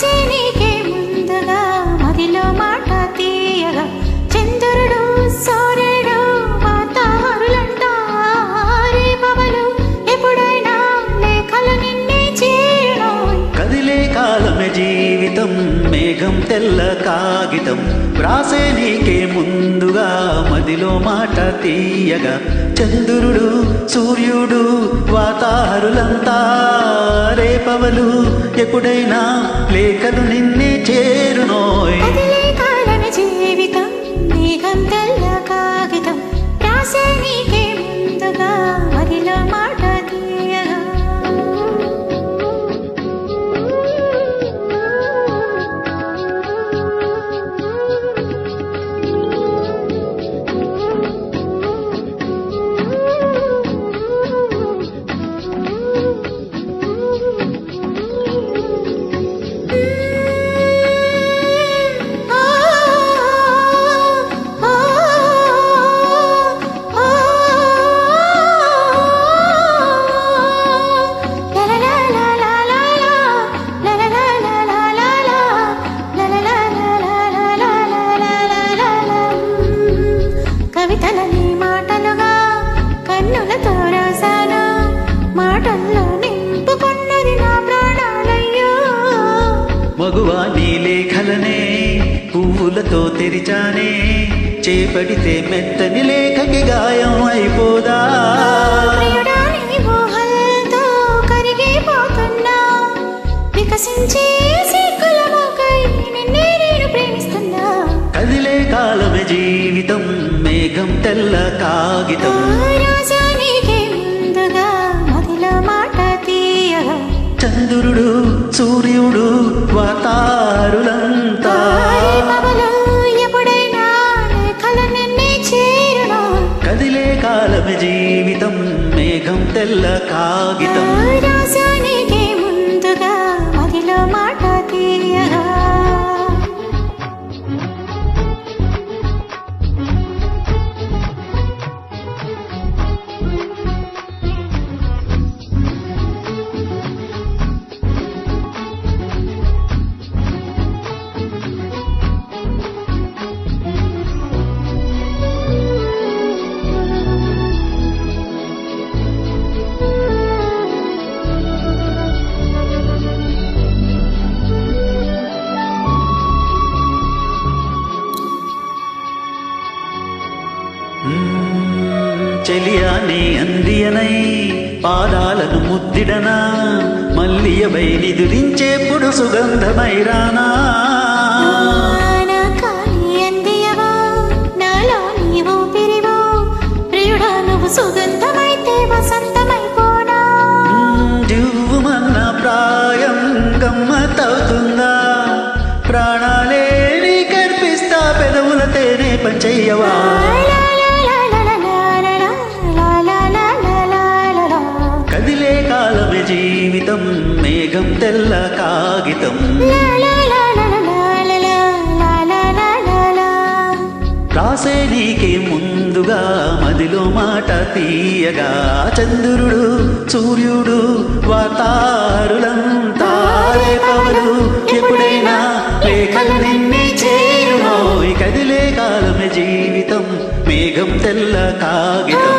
రాసే నీకే ముందుగా మదిలో మాట తీయగా చంద్రుడు సూర్యుడు వాతావరులంట రేపవలు ఎప్పుడైనా లేఖలు నిన్నే చేరును కదిలే కాలమే జీవితం మేఘం తెల్ల కాగితం రాసే నీకే ముందుగా మదిలో మాట తీయగా చంద్రుడు సూర్యుడు వాతాహరులంతా రేపవలు ఎప్పుడైనా లేఖలు నిన్నే చేరునోయ్ కదిలే కాలమే జీవితం మేఘం తెల్ల కాగితం రాసే నీకే ముందుగా మదిలో మాట తీయగా కవితలని మాటలుగా కన్నులతో రాశాను మాటల్లో నింపుకున్నది నా ప్రాణాలయ్యో మగువా నీ లేఖలనే పువ్వులతో తెరిచానే చేపడితే మెత్తని లేఖకి గాయం అయిపోదా ప్రియుడా నీ ఊహలతో కరిగిపోతున్నా వికసించే సిగ్గుల మోకై నిన్నే నేను ప్రేమిస్తున్నా కదిలే కాలమే జీవితం మేఘం తెల్ల కాగితం రాజా నీకే ముందుగా మదిలో మాట తీయగా చంద్రుడు సూర్యుడు వాతారులంతా రేపవలు ఎప్పుడైనా లేఖలు నిన్నే చేరును కదిలే కాలమే జీవితం మేఘం తెల్ల కాగితం రాజా నీకే ముందుగా మదిలో మాట తీయగా చెలియానే అందియనై పాదాలను ముద్దిడనా మల్లియవై నిదురించేప్పుడు సుగంధమై రానా నా కాలి అందియవా నాలో నీ ఊపిరివో ప్రియుడా నువ్వు సుగంధమైతే వసంతమైపోనా దివ్వుమన్న ప్రాయం గమ్మతవుతుందా ప్రాణాలే నీ కర్పిస్తా పెదవుల తేనే పంచయ్యవా కదిలే కాలమే జీవితం మేఘం తెల్ల కాగితం రాసే నీకే ముందుగా మదిలో మాట తీయగా చంద్రుడు సూర్యుడు వాతారులంతా రేపవలు ఎప్పుడైనా లేఖలు నిన్నే చేరునోయ్ కదిలే కాలమే జీవితం మేఘం తెల్ల కాగితం